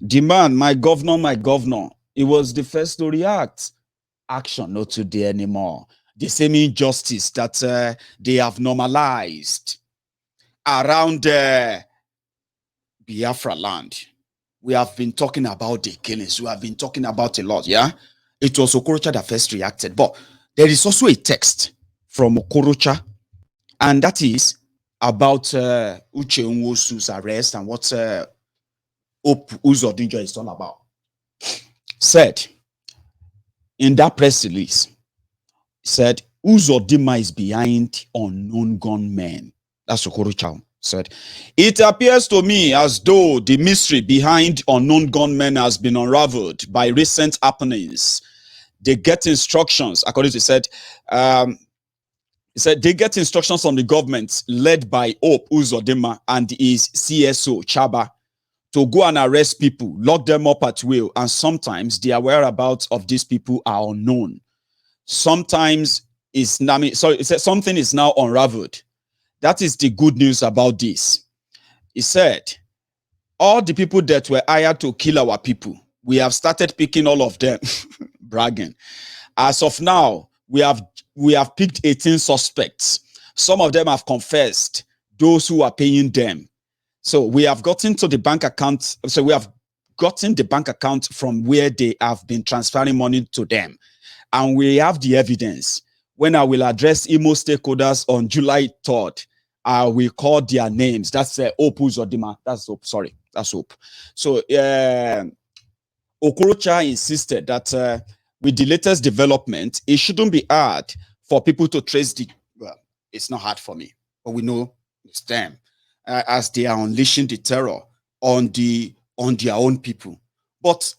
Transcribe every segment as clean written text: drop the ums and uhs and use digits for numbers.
Demand, my governor. He was the first to react. Action not today anymore. The same injustice that they have normalized around Biafra land. We have been talking about the killings. We have been talking about a lot, yeah? It was Okorocha that first reacted. But there is also a text from Okorocha, and that is about Uche Nwosu's arrest and what Hope Uzodinjo is all about. Said in that press release, said Uzodinma is behind unknown gunmen. That's Okorocha said. It appears to me as though the mystery behind unknown gunmen has been unraveled by recent happenings. They get instructions, according to said, he said they get instructions from the government led by Hope Uzodinma and his CSO Chaba to go and arrest people, lock them up at will, and sometimes the whereabouts of these people are unknown. Sometimes it said something is now unraveled. That is the good news about this. He said, all the people that were hired to kill our people, we have started picking all of them, bragging. As of now, we have picked 18 suspects. Some of them have confessed, those who are paying them. So we have gotten to the bank account. So we have gotten the bank account from where they have been transferring money to them. And we have the evidence. When I will address Imo stakeholders on July 3rd, I will call their names. That's Hope Uzodinma. That's Hope. Sorry, that's Hope. So Okorocha insisted that with the latest development, it shouldn't be hard for people to trace the. Well, it's not hard for me, but we know it's them as they are unleashing the terror on their own people. But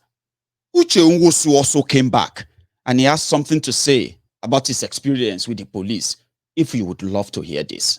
Uche Nwosu also came back and he has something to say about his experience with the police. If you would love to hear this.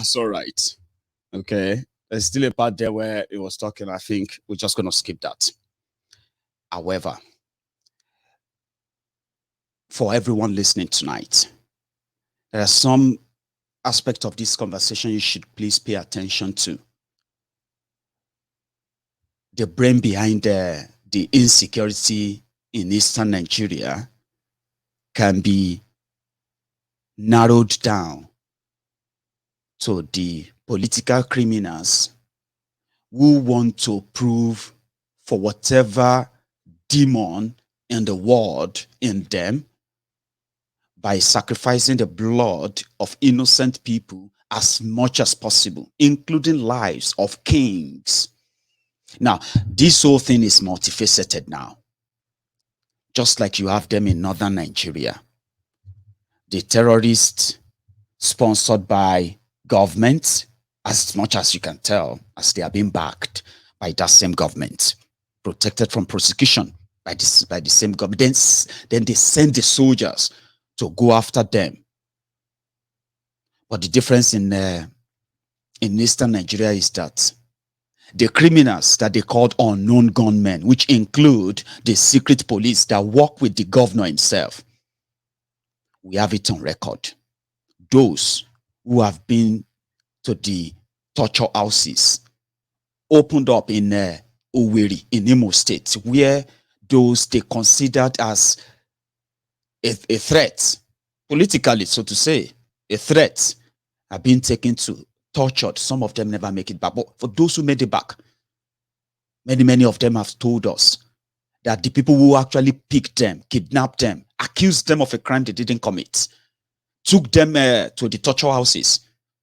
That's all right. Okay. There's still a part there where it was talking. I think we're just going to skip that. However, for everyone listening tonight, there are some aspects of this conversation you should please pay attention to. The brain behind the insecurity in Eastern Nigeria can be narrowed down to the political criminals who want to prove for whatever demon in the world in them by sacrificing the blood of innocent people as much as possible, including lives of kings. Now, this whole thing is multifaceted now. Just like you have them in northern Nigeria. The terrorists sponsored by government, as much as you can tell, as they are being backed by that same government, protected from prosecution by the same government. Then they send the soldiers to go after them. But the difference in Eastern Nigeria is that the criminals that they called unknown gunmen, which include the secret police that work with the governor himself, we have it on record. Those who have been to the torture houses opened up in Owerri, in Imo State, where those they considered as a threat, politically, so to say, a threat, have been taken to tortured. Some of them never make it back. But for those who made it back, many of them have told us that the people who actually picked them, kidnapped them, accused them of a crime they didn't commit, took them to the torture houses,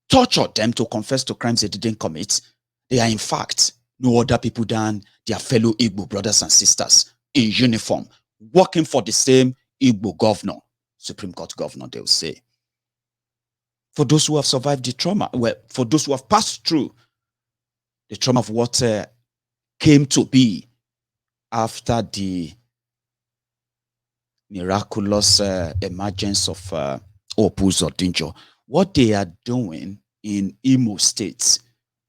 tortured them to confess to crimes they didn't commit, they are in fact no other people than their fellow Igbo brothers and sisters in uniform, working for the same Igbo governor, Supreme Court governor, they'll say. For those who have survived the trauma, well, for those who have passed through the trauma of what came to be after the miraculous emergence of Opus Odinjo, what they are doing in Imo State,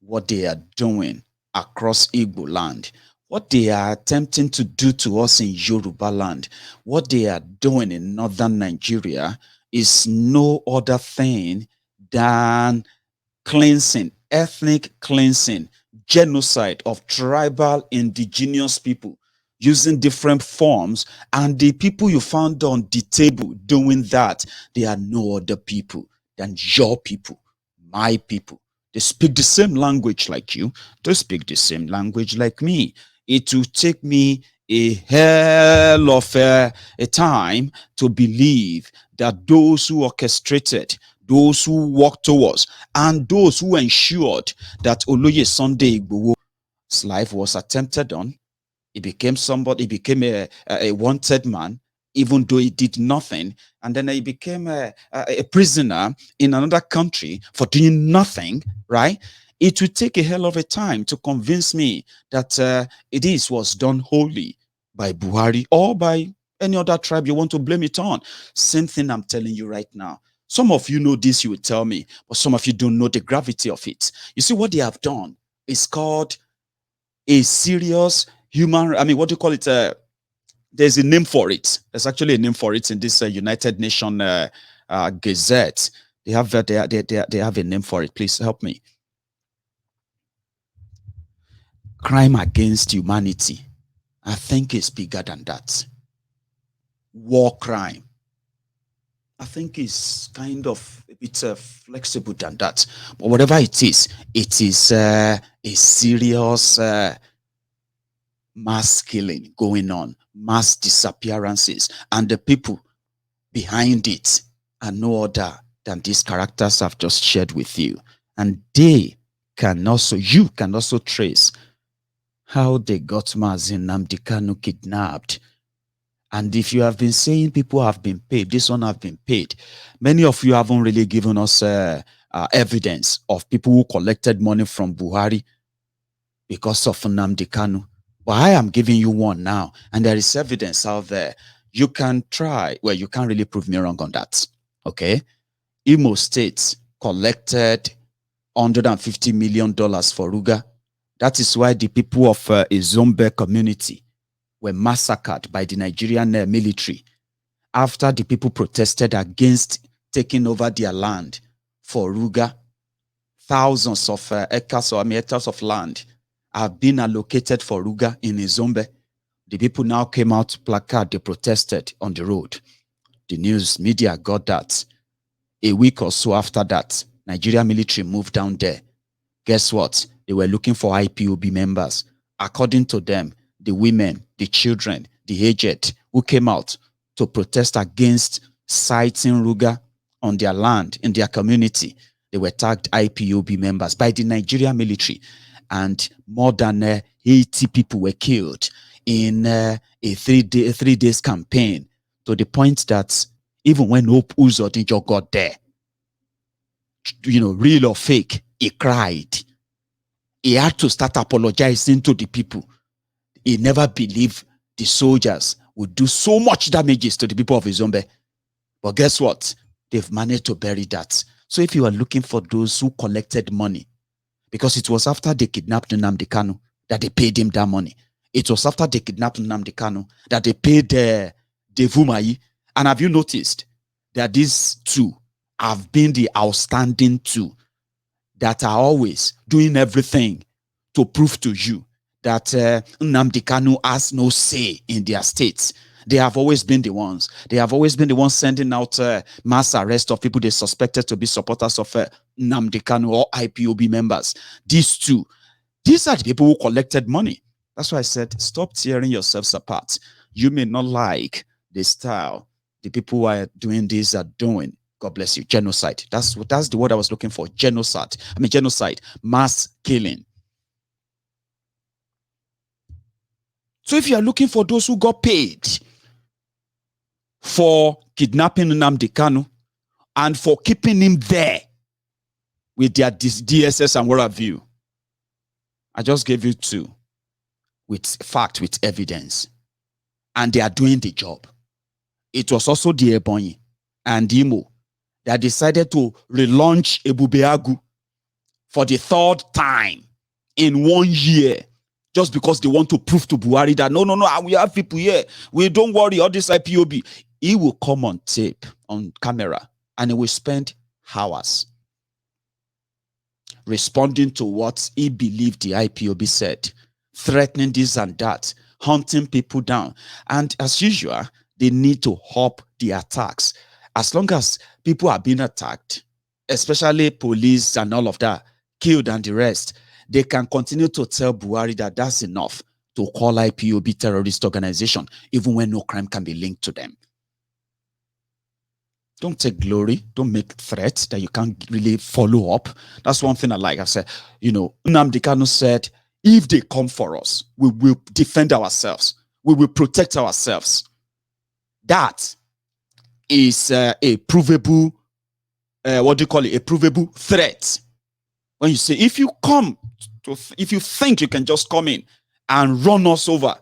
what they are doing across Igbo land, what they are attempting to do to us in Yoruba land, what they are doing in northern Nigeria is no other thing than cleansing, ethnic cleansing, genocide of tribal indigenous people using different forms. And the people you found on the table doing that, they are no other people than your people, my people. They speak the same language like you. They speak the same language like me. It will take me a hell of a time to believe that those who orchestrated, those who worked towards, and those who ensured that Oloye Sunday Igboho's life was attempted on, he became somebody, he became a wanted man, even though he did nothing, and then he became a prisoner in another country for doing nothing, right? It would take a hell of a time to convince me that it was done wholly by Buhari or by any other tribe you want to blame it on. Same thing I'm telling you right now. Some of you know this, you will tell me, but some of you don't know the gravity of it. You see, what they have done is called a serious human, what do you call it? There's a name for it. There's actually a name for it in this United Nations Gazette. They have a name for it. Please help me. Crime against humanity. I think it's bigger than that. War crime. I think it's kind of a bit flexible than that. But whatever it is a serious mass killing going on, mass disappearances, and the people behind it are no other than these characters I've just shared with you. And you can also trace how they got Mazi Nnamdi Kanu kidnapped. And if you have been saying people have been paid, this one have been paid, many of you haven't really given us evidence of people who collected money from Buhari because of Nnamdi Kanu. But I am giving you one now, and there is evidence out there. You can try. Well, you can't really prove me wrong on that. Okay? Imo State collected $150 million for Ruga. That is why the people of Izombe community were massacred by the Nigerian military after the people protested against taking over their land for Ruga. Thousands of acres or meters of land have been allocated for Ruga in Izombe. The people now came out to placard, they protested on the road. The news media got that. A week or so after that, Nigeria military moved down there. Guess what? They were looking for IPOB members. According to them, the women, the children, the aged who came out to protest against siting Ruga on their land, in their community, they were tagged IPOB members by the Nigeria military. And more than 80 people were killed in a 3 days campaign, to the point that even when Hope Uzodinjo got there, real or fake, he cried. He had to start apologizing to the people. He never believed the soldiers would do so much damages to the people of Izombe. But guess what? They've managed to bury that. So if you are looking for those who collected money, because it was after they kidnapped Nnamdi Kanu that they paid him that money. It was after they kidnapped Nnamdi Kanu that they paid Devumayi. And have you noticed that these two have been the outstanding two that are always doing everything to prove to you that Nnamdi Kanu has no say in their states? They have always been the ones. They have always been the ones sending out mass arrest of people they suspected to be supporters of Nnamdi Kanu or IPOB members. These two, these are the people who collected money. That's why I said, stop tearing yourselves apart. You may not like the style the people who are doing this are doing. God bless you. Genocide. That's the word I was looking for. Genocide. Genocide. Mass killing. So if you are looking for those who got paid for kidnapping Nnamdi Kanu and for keeping him there with their DSS and what have you, I just gave you two with fact, with evidence, and they are doing the job. It was also the Ebonyi and Imo that decided to relaunch Ebubeagu for the third time in 1 year, just because they want to prove to Buhari that no, we have people here. We don't worry, all this IPOB. He will come on tape, on camera, and he will spend hours responding to what he believed the IPOB said, threatening this and that, hunting people down. And as usual, they need to up the attacks. As long as people are being attacked, especially police and all of that, killed and the rest, they can continue to tell Buhari that that's enough to call IPOB terrorist organization, even when no crime can be linked to them. Don't take glory. Don't make threats that you can't really follow up. That's one thing I like. I said, Nnamdi Kanu said, if they come for us, we will defend ourselves. We will protect ourselves. That is a provable, a provable threat. When you say, if you think you can just come in and run us over,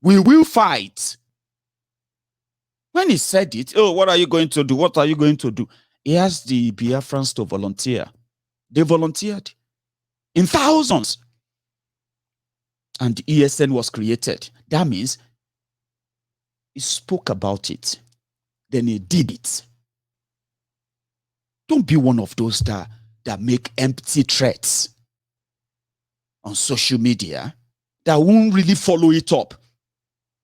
we will fight. When he said it, oh, what are you going to do? What are you going to do? He asked the Biafrans to volunteer. They volunteered in thousands. And the ESN was created. That means he spoke about it. Then he did it. Don't be one of those that make empty threats on social media that won't really follow it up.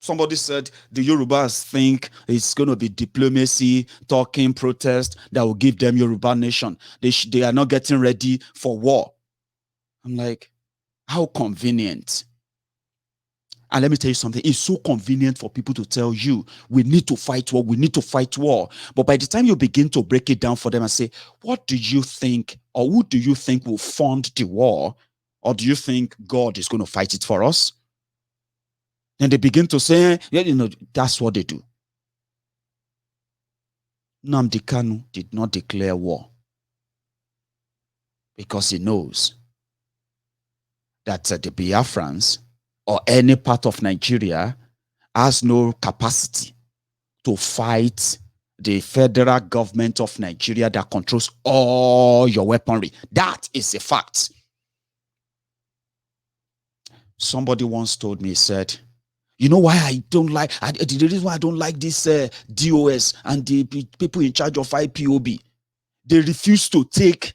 Somebody said the Yorubas think it's going to be diplomacy, talking, protest that will give them Yoruba nation. They are not getting ready for war. I'm like, how convenient. And let me tell you something. It's so convenient for people to tell you, we need to fight war, we need to fight war. But by the time you begin to break it down for them and say, what do you think, or who do you think will fund the war? Or do you think God is going to fight it for us? And they begin to say, yeah, that's what they do. Nnamdi Kanu did not declare war because he knows that the Biafrans or any part of Nigeria has no capacity to fight the federal government of Nigeria that controls all your weaponry. That is a fact. Somebody once told me, he said, you know why I don't like, the reason why I don't like this DOS and the people in charge of IPOB, they refuse to take,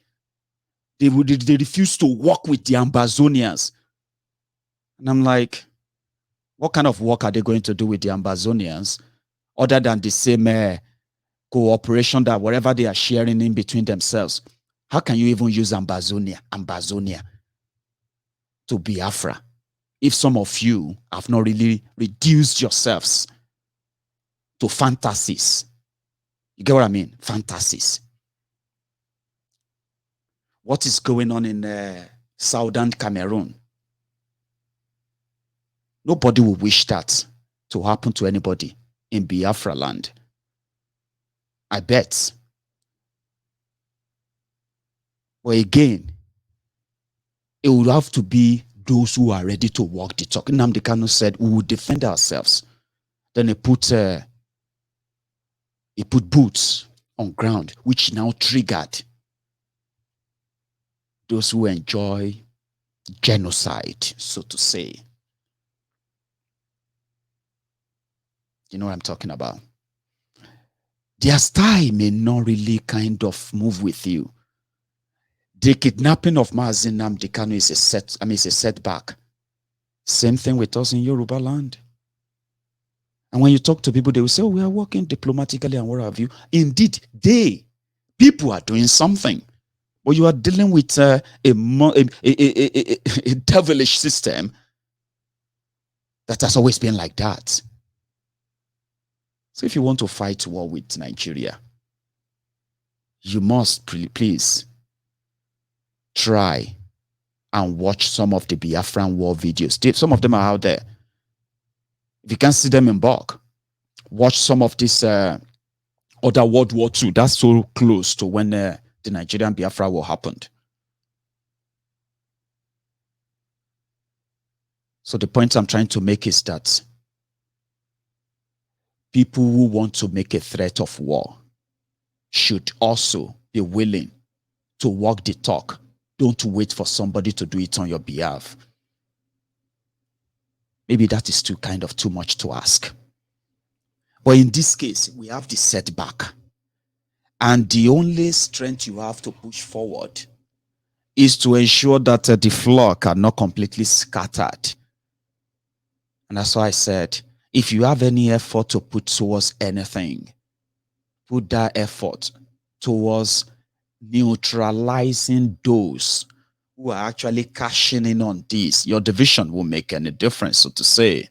they refuse to work with the Ambazonians. And I'm like, what kind of work are they going to do with the Ambazonians other than the same cooperation that whatever they are sharing in between themselves? How can you even use Ambazonia to Biafra if some of you have not really reduced yourselves to fantasies? You get what I mean? Fantasies. What is going on in southern Cameroon? Nobody will wish that to happen to anybody in Biafra land. I bet. But again, it would have to be those who are ready to walk the talk. Nnamdi Kanu said, we will defend ourselves. Then he put boots on ground, which now triggered those who enjoy genocide, so to say. You know what I'm talking about? Their style may not really kind of move with you. The kidnapping of Mazi Nnamdi Kanu is a setback. Same thing with us in Yoruba land. And when you talk to people, they will say, oh, we are working diplomatically and what have you. Indeed, people are doing something. But you are dealing with a devilish system that has always been like that. So if you want to fight war with Nigeria, you must please try and watch some of the Biafran war videos. Some of them are out there. If you can't see them in bulk, watch some of this other World War II. That's so close to when the Nigerian Biafra war happened. So the point I'm trying to make is that people who want to make a threat of war should also be willing to walk the talk. Don't wait for somebody to do it on your behalf. Maybe that is too much to ask. But in this case, we have the setback. And the only strength you have to push forward is to ensure that the flock are not completely scattered. And that's why I said, if you have any effort to put towards anything, put that effort towards neutralizing those who are actually cashing in on this. Your division will make any difference, so to say.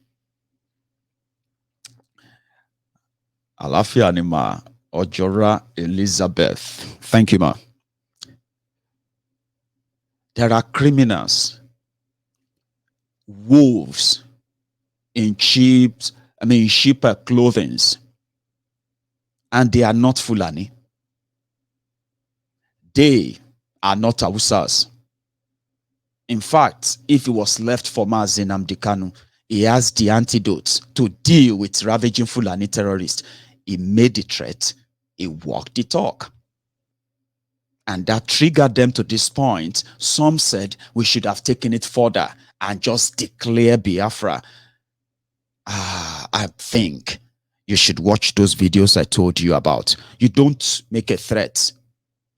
Alafia Anima Ojora Elizabeth. Thank you, ma. There are criminals, wolves in sheep clothing, and they are not Fulani. They are not Hausas. In fact, if it was left for Mazi Nnamdi Kanu, he has the antidote to deal with ravaging Fulani terrorists. He made the threat, he walked the talk. And that triggered them to this point. Some said we should have taken it further and just declare Biafra. I think you should watch those videos I told you about. You don't make a threat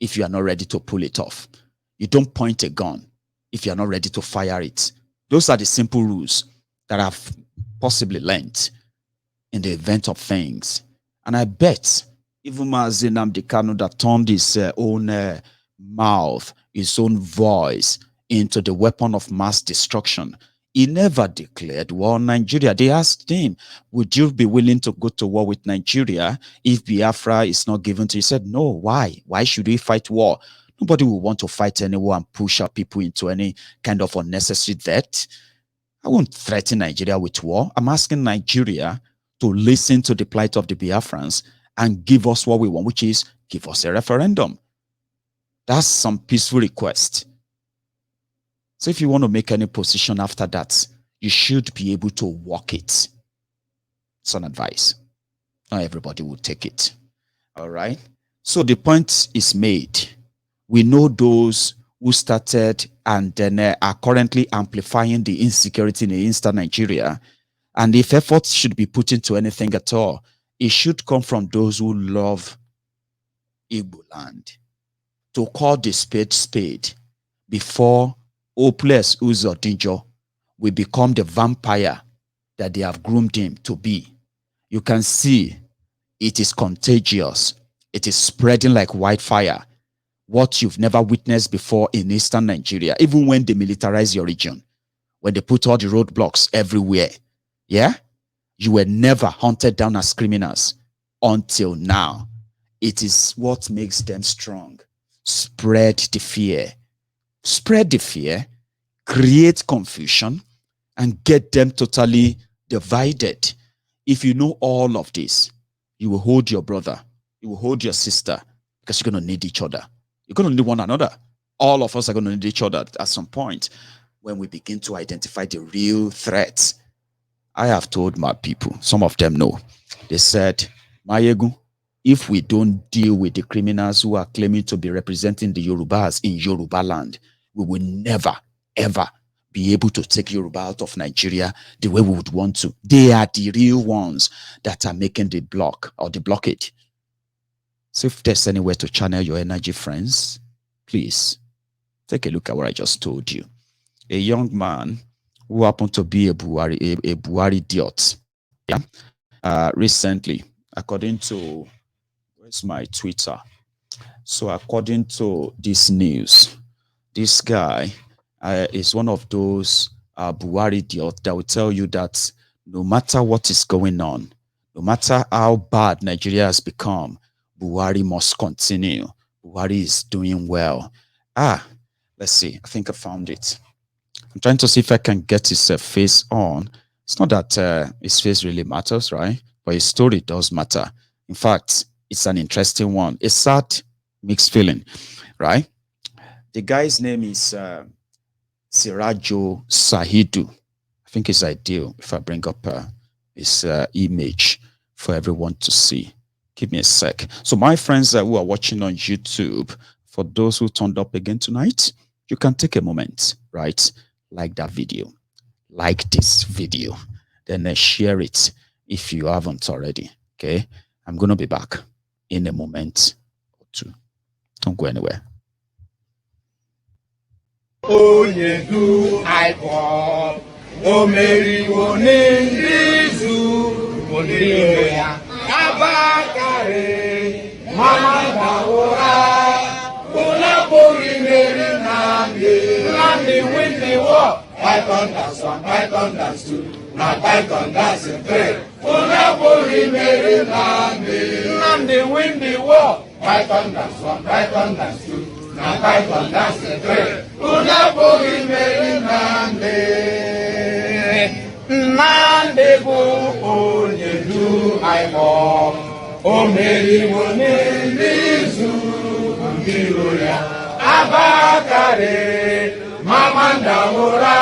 if you are not ready to pull it off. You don't point a gun if you are not ready to fire it. Those are the simple rules that I've possibly learned in the event of things. And I bet even Mazi Nnamdi Kanu that turned his own mouth, his own voice into the weapon of mass destruction, he never declared war on Nigeria. They asked him, would you be willing to go to war with Nigeria if Biafra is not given to you? He said, no, why? Why should we fight war? Nobody will want to fight any war and push our people into any kind of unnecessary death. I won't threaten Nigeria with war. I'm asking Nigeria to listen to the plight of the Biafrans and give us what we want, which is give us a referendum. That's some peaceful request. So if you want to make any position after that, you should be able to walk it. It's an advice. Not everybody will take it. All right. So the point is made. We know those who started and then are currently amplifying the insecurity in Eastern Nigeria. And if efforts should be put into anything at all, it should come from those who love Igbo land. To call the spade before hopeless Uzodinjo will become the vampire that they have groomed him to be. You can see it is contagious. It is spreading like wildfire. What you've never witnessed before in Eastern Nigeria, even when they militarize your region, when they put all the roadblocks everywhere. Yeah? You were never hunted down as criminals until now. It is what makes them strong. Spread the fear. Spread the fear, create confusion, and get them totally divided. If you know all of this, you will hold your brother, you will hold your sister, because you're going to need each other. You're going to need one another. All of us are going to need each other at some point when we begin to identify the real threats. I have told my people, some of them know. They said, Mayegu, if we don't deal with the criminals who are claiming to be representing the Yorubas in Yoruba land, we will never, ever be able to take Yoruba out of Nigeria the way we would want to. They are the real ones that are making the block or the blockade. So if there's anywhere to channel your energy, friends, please take a look at what I just told you. A young man who happened to be a Buharidiot, yeah, recently, according to, where's my Twitter? So according to this news, this guy is one of those Buharidiot that will tell you that no matter what is going on, no matter how bad Nigeria has become, Buhari must continue. Buhari is doing well. Let's see. I think I found it. I'm trying to see if I can get his face on. It's not that his face really matters, right? But his story does matter. In fact, it's an interesting one. A sad, mixed feeling, right? The guy's name is Sirajo Sahidu. I think it's ideal if I bring up his image for everyone to see. Give me a sec. So my friends who are watching on YouTube, for those who turned up again tonight, you can take a moment, right? Like that video, like this video, then share it if you haven't already, okay? I'm going to be back in a moment or two. Don't go anywhere. Python that's one, Python that's two, now Python that's a three. Unaburi Mary Nandi win the war. Python that's one, Python that's two, now Python that's a three. Unaburi Mary Nandi go onyedu I walk. O Mary Wonendizu Ambiroya Abakare. Mamanda Mura,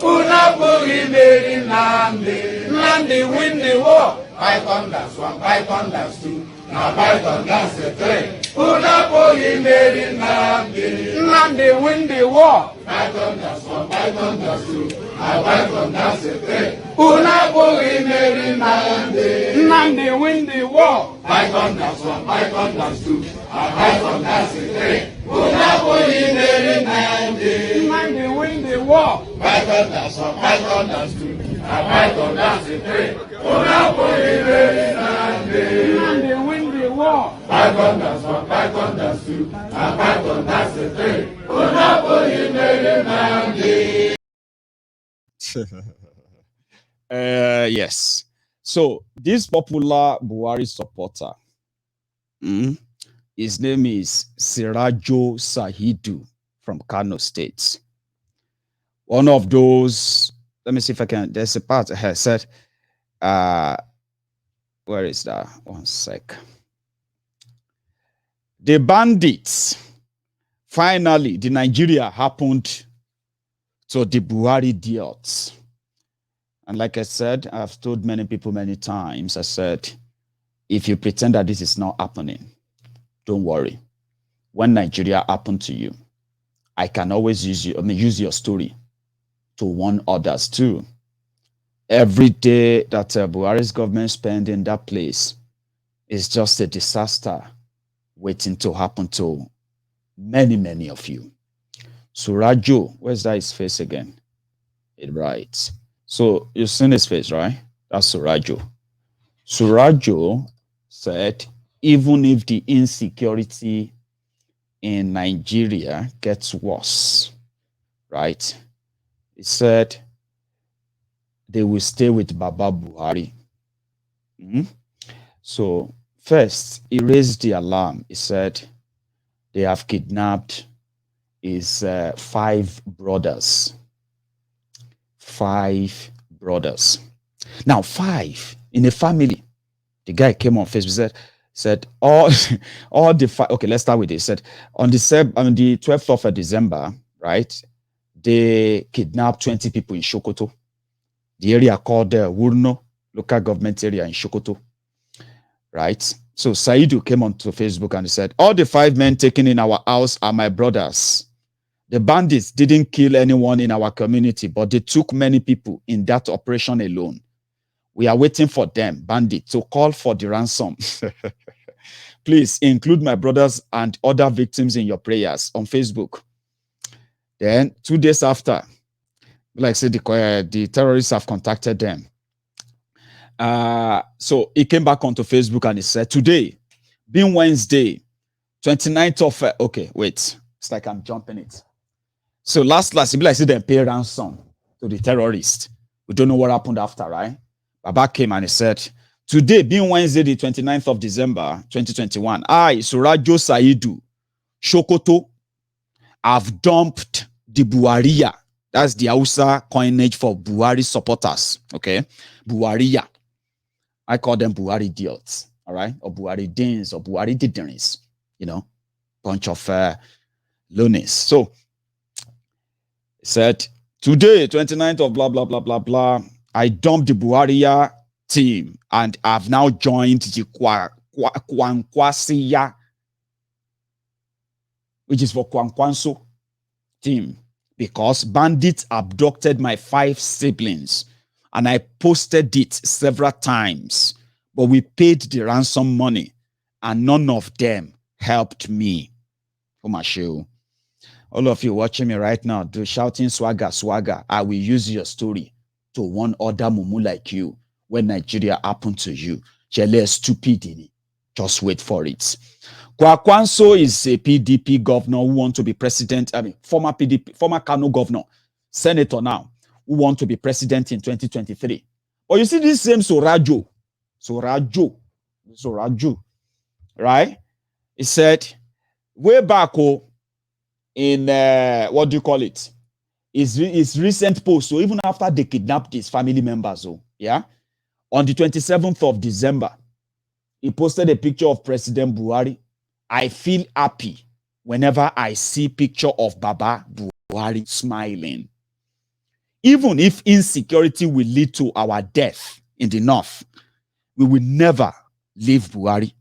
Unaburi Mary Nandi win the war. Python that's one, Python that's two, now Python that's a three. Unaburi Mary Nandi win the war. Python that's one, Python that's two, now Python that's a three. Unaburi Mary Nandi win the war. Python that's one, Python that's two, now Python that's a three. Unaburi Mary Nandi win the war. Python that's one, Python that's two, now Python that's a three. Unaburi Mary Nandi win the war. Python that's one, Python that's two, now Python that's a three. Unaburi Mary Nandi. Yes. So this popular Buhari supporter, his name is Sirajo Sahidu from Kano State. One of those, let me see if I can, there's a part I said, where is that? One sec. The bandits, finally, the Nigeria happened to the Buharidiots. And like I said, I've told many people many times, I said, If you pretend that this is not happening, don't worry. When Nigeria happened to you, I can always use your story to warn others too. Every day that Buhari's government spends in that place is just a disaster waiting to happen to many, many of you. Surajo, where's that his face again? It writes. So you've seen his face, right? That's Surajo. Surajo said, even if the insecurity in Nigeria gets worse, right? He said they will stay with Baba Buhari. So first, he raised the alarm. He said they have kidnapped his 5 brothers. 5 brothers. Now, 5 in a family. The guy came on Facebook, said all the 5. Okay, let's start with this. Said on the 12th of December, right? They kidnapped 20 people in Sokoto, the area called Wurno, local government area in Sokoto, right? So Saidu came onto Facebook and he said, all the 5 men taken in our house are my brothers. The bandits didn't kill anyone in our community, but they took many people in that operation alone. We are waiting for them, bandits, to call for the ransom. Please include my brothers and other victims in your prayers on Facebook. Then 2 days after, like I said, the terrorists have contacted them. So he came back onto Facebook and he said, today, being Wednesday, 29th of, okay, wait, it's like I'm jumping it. So last, he be like, see them pay ransom to the terrorists. We don't know what happened after, right? Baba came and he said, today, being Wednesday, the 29th of December, 2021, I, Surajo Saidu, Sokoto, have dumped the Buhariya. That's the Hausa coinage for Buhari supporters, okay? Buhariya. I call them Buharidiots, all right? Or Buharidins or Buharididins, you know, bunch of loonies. So, he said, today, 29th of blah, blah, blah, blah, blah, I dumped the Buhariya team and I've now joined the Kwankwasiya, which is for Kwankwanso team, because bandits abducted my 5 siblings and I posted it several times, but we paid the ransom money and none of them helped me. For my show. All of you watching me right now, do shouting swagger, swagger. I will use your story to warn other mumu like you when Nigeria happened to you. Chele stupidity. Just wait for it. Kwakwanso is a PDP governor who wants to be president. Former PDP, former Kano governor, senator now, who want to be president in 2023. But you see this same Surajo, right? He said, way back in, what do you call it? His recent post, so even after they kidnapped his family members, yeah, on the 27th of December, he posted a picture of President Buhari. I feel happy whenever I see picture of Baba Buhari smiling. Even if insecurity will lead to our death in the north, we will never leave Buhari.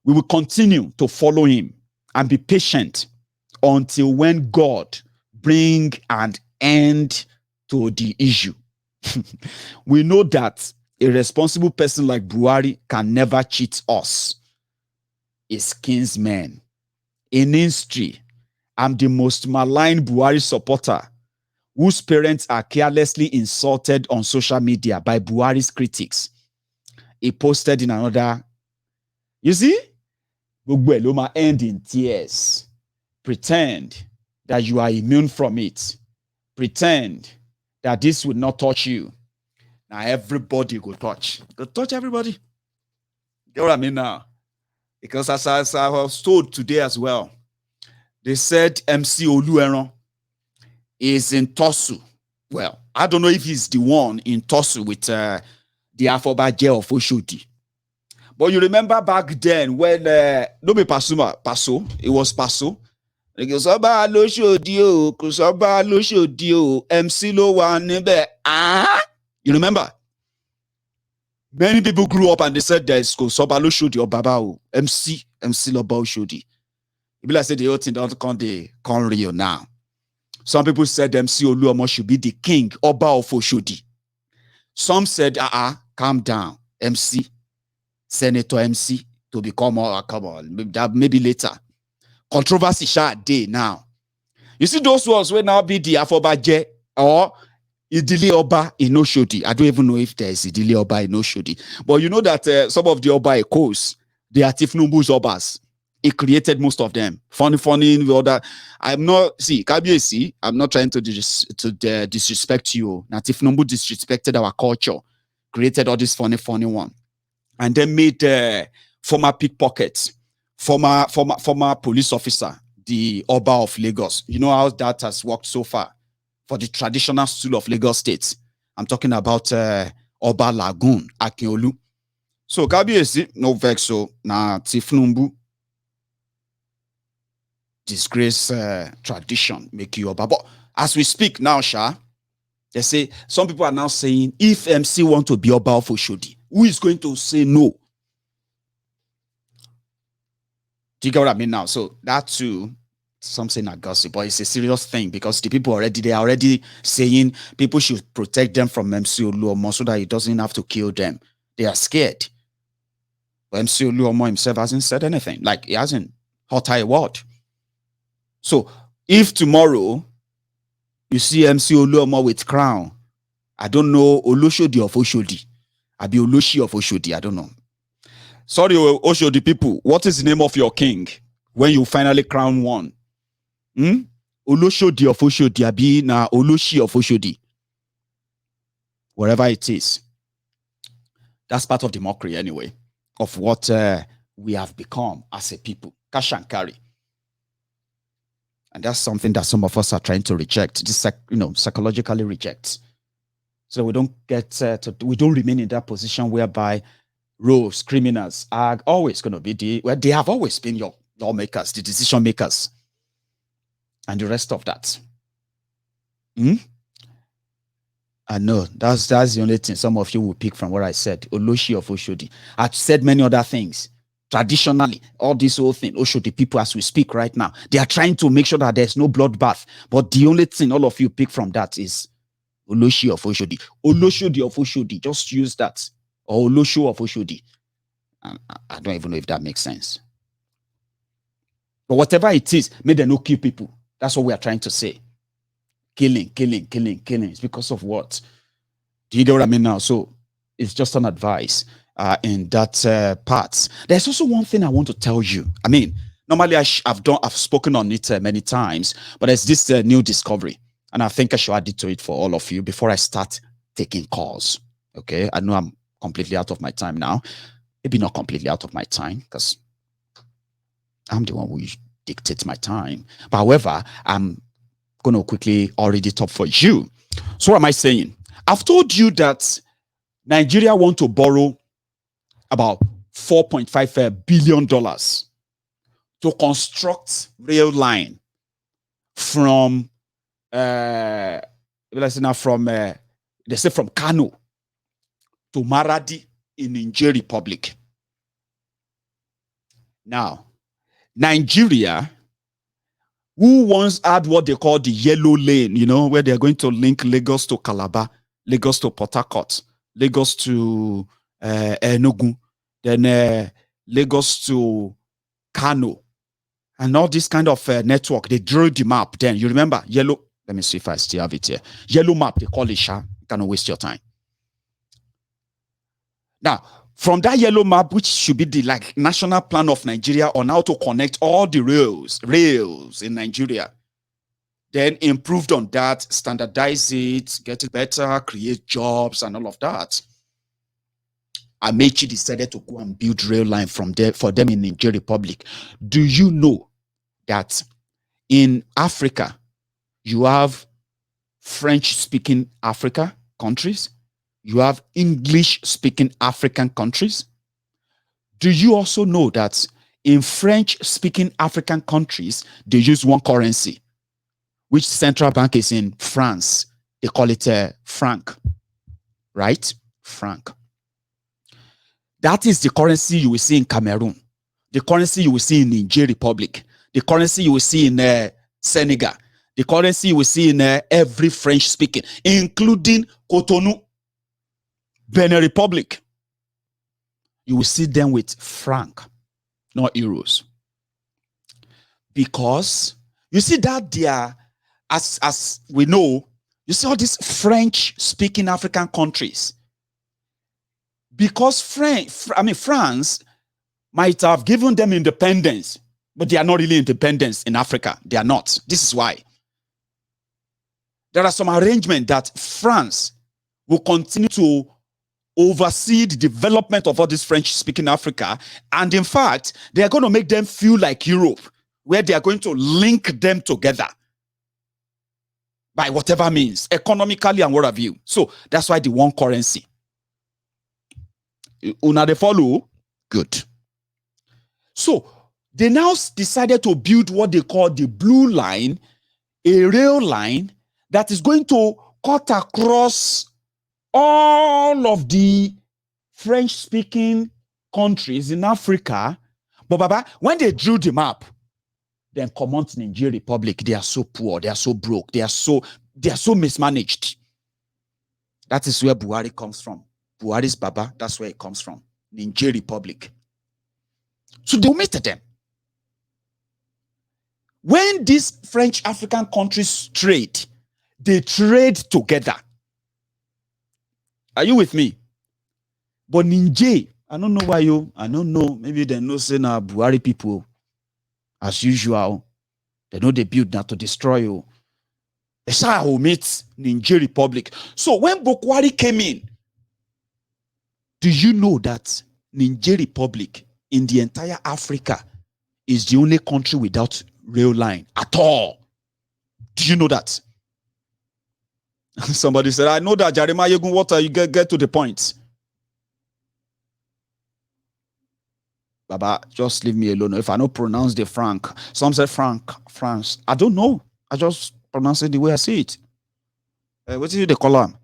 We will continue to follow him and be patient until when God bring an end to the issue. We know that a responsible person like Buhari can never cheat us, his kinsmen. In history, I'm the most maligned Buhari supporter whose parents are carelessly insulted on social media by Buhari's critics. He posted in another, you see, Gbogbo end in tears. Pretend that you are immune from it. Pretend that this will not touch you. Now everybody go touch. Go touch everybody. Get what I mean now? Because as I was told today as well, they said MC Olueron is in Tosu. Well, I don't know if he's the one in Tosu with the Afobaje of Oshodi. But you remember back then when no be Paso, it was Paso. Kusoba Loshodi, MC Lo wa nibe. Ah, you remember? Many people grew up and they said there's Sobalo Shodi or Babao, MC Lobao Shodi. People like said the whole thing don't come real now. Some people said MC Oluomo should be the king, Oba of Oshodi. Some said, calm down, MC, Senator MC, to become come on, maybe later. Controversy shot day now. You see those ones will now be the Afobaje or Idili Oba in Oshodi. I don't even know if there's Idili Oba in Oshodi. But you know that some of the Oba Ekos, they are Tifnumbu's Obas. It created most of them. Funny, other. I'm not, Kabiesi, I'm not trying to disrespect you. Tifnumbu disrespected our culture, created all this funny one. And then made former pickpockets, former police officer, the Oba of Lagos. You know how that has worked so far for the traditional stool of Lagos State. I'm talking about Oba Lagoon, Akinolu. So, Kabiesi, no vexo, na Tifnumbu disgrace tradition make you Oba. But as we speak now, Sha, they say some people are now saying if MC want to be Oba of Oshodi, who is going to say no? Do you get what I mean now? So that too, something I gossip, but it's a serious thing because the people they are already saying people should protect them from MC Oluomo so that he doesn't have to kill them. They are scared. But MC Oluomo himself hasn't said anything. Like he hasn't uttered a word. So if tomorrow you see MC Oluomo with crown, I don't know Oloshodi of Oshodi. I be Oloshi of Oshodi. I don't know. Sorry, Oshodi people. What is the name of your king when you finally crown one? Oloshodi of Oshodi. I be na Oloshi of Oshodi. Wherever it is. That's part of the mockery anyway of what we have become as a people. Cash and carry. And that's something that some of us are trying to reject, just psychologically reject. So we don't we don't remain in that position whereby rogues, criminals are always going to be they have always been your lawmakers, the decision makers, and the rest of that. I know that's the only thing some of you will pick from what I said. Oloshi of Oshodi. I've said many other things. Traditionally, all this whole thing, Oshodi people as we speak right now, they are trying to make sure that there's no bloodbath. But the only thing all of you pick from that is Oloshi of Oshodi. Oloshodi of Oshodi. Just use that. Or Olosho of Oshodi. I don't even know if that makes sense. But whatever it is, may they not kill people. That's what we are trying to say. Killing. It's because of what? Do you get what I mean now? So it's just an advice in that part. There's also one thing I want to tell you. I mean, normally I've spoken on it many times, but there's this new discovery, and I think I should add it to it for all of you before I start taking calls. Okay, I know I'm completely out of my time now. Maybe not completely out of my time because I'm the one who dictates my time. But however, I'm going to quickly already top for you. So what am I saying? I've told you that Nigeria want to borrow about $4.5 billion to construct rail line from they say from Kano to Maradi in Niger Republic. Now, Nigeria, who once had what they call the yellow lane, where they're going to link Lagos to Calabar, Lagos to Port Harcourt, Lagos to Enugu, then Lagos to Kano, and all this kind of network. They drew the map. Then you remember yellow. Let me see if I still have it here. Yellow map. They call it. You cannot waste your time. Now, from that yellow map, which should be the national plan of Nigeria on how to connect all the rails in Nigeria, then improved on that, standardize it, get it better, create jobs and all of that. Amechi decided to go and build rail line from there for them in Niger Republic. Do you know that in Africa, you have French-speaking Africa countries? You have English-speaking African countries. Do you also know that in French-speaking African countries, they use one currency, which central bank is in France? They call it franc, right? Franc. That is the currency you will see in Cameroon, the currency you will see in Niger Republic, the currency you will see in Senegal, the currency you will see in every French speaking, including Cotonou, Benin Republic. You will see them with franc, not euros. Because you see that they are, as we know, you see all these French-speaking African countries. Because France might have given them independence, but they are not really independent in Africa. They are not. This is why. There are some arrangements that France will continue to oversee the development of all this French-speaking Africa. And in fact, they are going to make them feel like Europe, where they are going to link them together by whatever means, economically and what have you. So that's why the one currency. Una they follow? Good. So they now decided to build what they call the blue line, a rail line that is going to cut across all of the French-speaking countries in Africa. But Baba, when they drew the map, then come on to Niger Republic, they are so poor, they are so broke, they are so mismanaged. That is where Buhari comes from. Buhari's Baba, that's where it comes from. Niger Republic. So they omitted them. When these French African countries trade, they trade together. Are you with me? But Niger, I don't know why I don't know. Maybe they know say now Buhari people, as usual, they know they build now to destroy you. They shall omit Niger Republic. So when Buhari came in, do you know that Niger Republic in the entire Africa is the only country without rail line at all? Do you know that? Somebody said, I know that, Jeremiah Yegun Water, you get to the point. Baba, just leave me alone. If I don't pronounce the franc, some say franc, France. I don't know. I just pronounce it the way I see it. What is it they call them?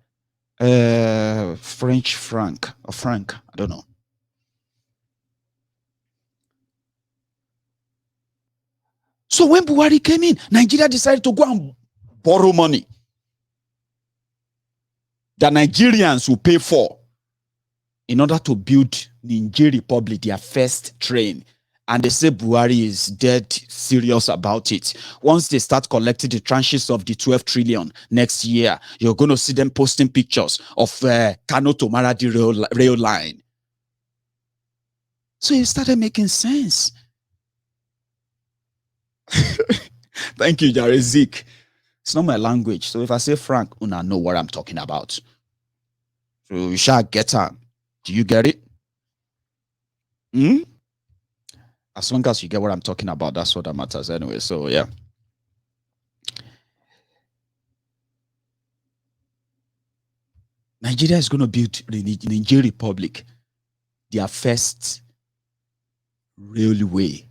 French franc or franc, I don't know. So when Buhari came in, Nigeria decided to go and borrow money that Nigerians will pay for in order to build Niger Republic, their first train. And they say Buhari is dead serious about it. Once they start collecting the tranches of the 12 trillion next year, you're going to see them posting pictures of Kano to Maradi rail line. So it started making sense. Thank you, Jared Zeke. It's not my language. So if I say franc, una know what I'm talking about. So you shall get her. Do you get it? As long as you get what I'm talking about, that's what that matters anyway. So yeah. Nigeria is going to build the Niger Republic, their first railway.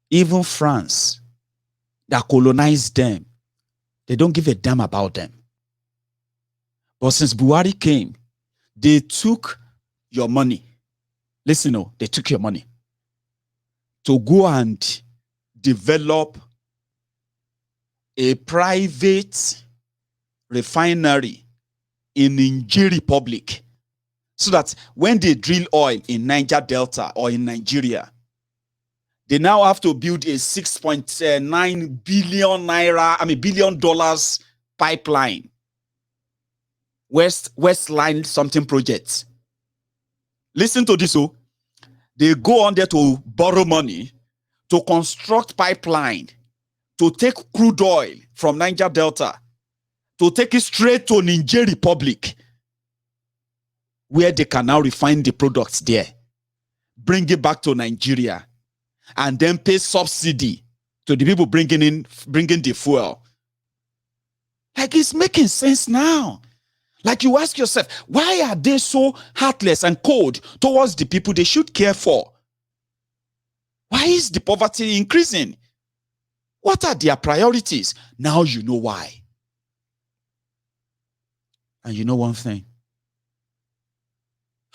Even France, that colonized them, they don't give a damn about them. But since Buhari came, they took your money. Listen, they took your money to go and develop a private refinery in Niger Republic, so that when they drill oil in Niger Delta or in Nigeria, they now have to build a $6.9 billion pipeline, Westline something project. Listen to this, they go on there to borrow money to construct pipeline, to take crude oil from Niger Delta, to take it straight to Niger Republic, where they can now refine the products there, bring it back to Nigeria, and then pay subsidy to the people bringing the fuel. Like, it's making sense now. Like, you ask yourself, why are they so heartless and cold towards the people they should care for? Why is the poverty increasing? What are their priorities? Now you know why. And you know one thing.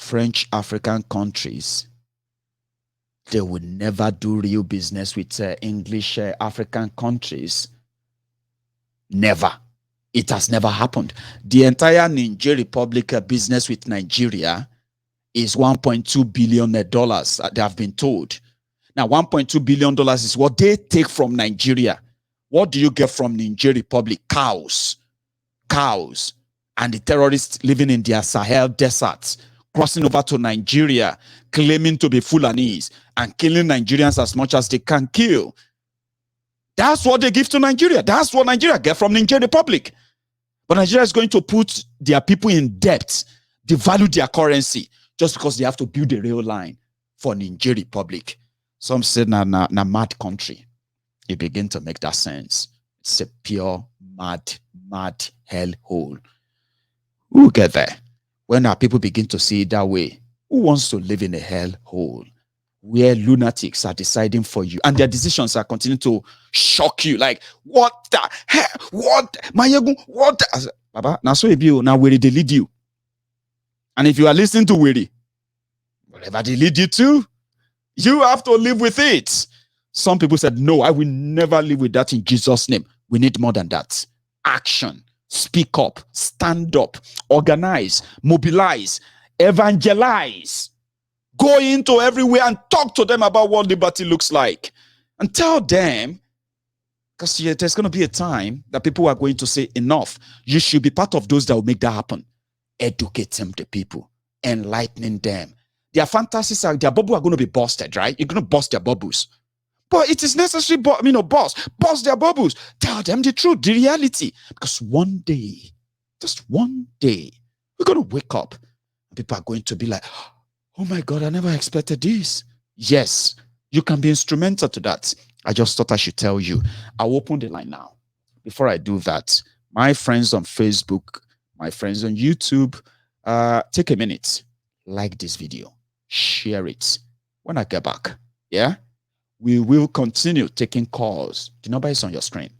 French African countries, they would never do real business with English African countries. Never. It has never happened. The entire Niger Republic business with Nigeria is $1.2 billion, they have been told. Now, $1.2 billion is what they take from Nigeria. What do you get from Niger Republic? Cows. Cows. And the terrorists living in their Sahel deserts, crossing over to Nigeria, claiming to be Fulanese and killing Nigerians as much as they can kill. That's what they give to Nigeria. That's what Nigeria get from Niger Republic. But Nigeria is going to put their people in debt, devalue their currency, just because they have to build a rail line for Niger Republic. Some say na mad country. It begin to make that sense. It's a pure mad hellhole. We'll get there. When our people begin to see it that way, who wants to live in a hellhole where lunatics are deciding for you and their decisions are continuing to shock you? Like, what the hell? What? What? Baba, now so now where they lead you. And if you are listening to Wiri, whatever they lead you to, you have to live with it. Some people said, no, I will never live with that in Jesus' name. We need more than that. Action. Speak up. Stand up. Organize. Mobilize. Evangelize. Go into everywhere and talk to them about what liberty looks like. And tell them, because there's going to be a time that people are going to say, enough. You should be part of those that will make that happen. Educate them, the people. Enlightening them. Their fantasies are, their bubbles are going to be busted, right? You're going to bust their bubbles. But it is necessary, bust their bubbles. Tell them the truth, the reality. Because one day, just one day, we're going to wake up. And people are going to be like, oh my God, I never expected this. Yes, you can be instrumental to that. I just thought I should tell you. I'll open the line now. Before I do that, my friends on Facebook, my friends on YouTube, take a minute. Like this video. Share it. When I get back, yeah, we will continue taking calls. The number is on your screen.